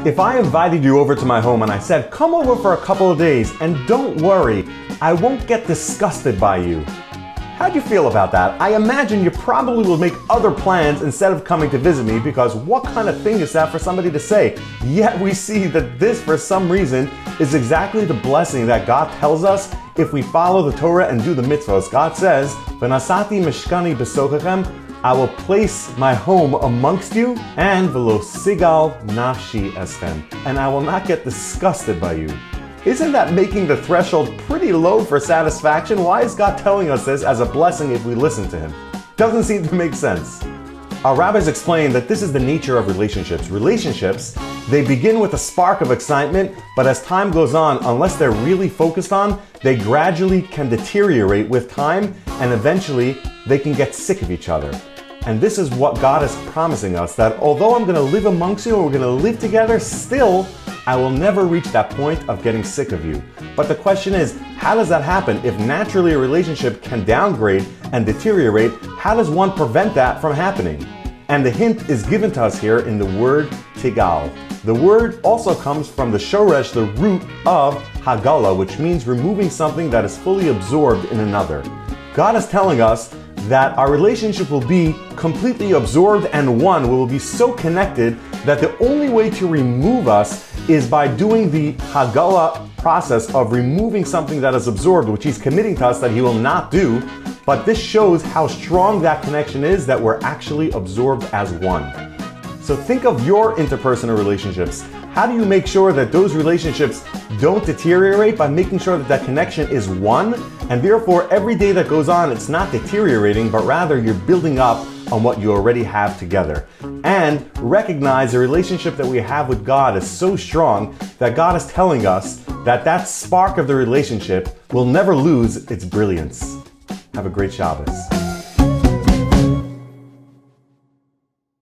If I invited you over to my home and I said, come over for a couple of days and don't worry, I won't get disgusted by you. How'd you feel about that? I imagine you probably will make other plans instead of coming to visit me, because what kind of thing is that for somebody to say? Yet we see that this, for some reason, is exactly the blessing that God tells us if we follow the Torah and do the mitzvahs. God says, "V'nasati mishkani b'sochechem," I will place my home amongst you, and v'lo sigal nafshi eschem, and I will not get disgusted by you. Isn't that making the threshold pretty low for satisfaction? Why is God telling us this as a blessing if we listen to Him? Doesn't seem to make sense. Our rabbis explain that this is the nature of relationships. Relationships, they begin with a spark of excitement, but as time goes on, unless they're really focused on, they gradually can deteriorate with time, and eventually they can get sick of each other. And this is what God is promising us, that although I'm going to live amongst you, and we're going to live together, still, I will never reach that point of getting sick of you. But the question is, how does that happen? If naturally a relationship can downgrade and deteriorate, how does one prevent that from happening? And the hint is given to us here in the word tigal. The word also comes from the shoresh, the root of hagala, which means removing something that is fully absorbed in another. God is telling us that our relationship will be completely absorbed and one. We will be so connected that the only way to remove us is by doing the hagala process of removing something that is absorbed, which He's committing to us that He will not do. But this shows how strong that connection is, that we're actually absorbed as one. So think of your interpersonal relationships. How do you make sure that those relationships don't deteriorate? By making sure that that connection is one, and therefore every day that goes on, it's not deteriorating, but rather you're building up on what you already have together. And recognize the relationship that we have with God is so strong that God is telling us that that spark of the relationship will never lose its brilliance. Have a great Shabbos.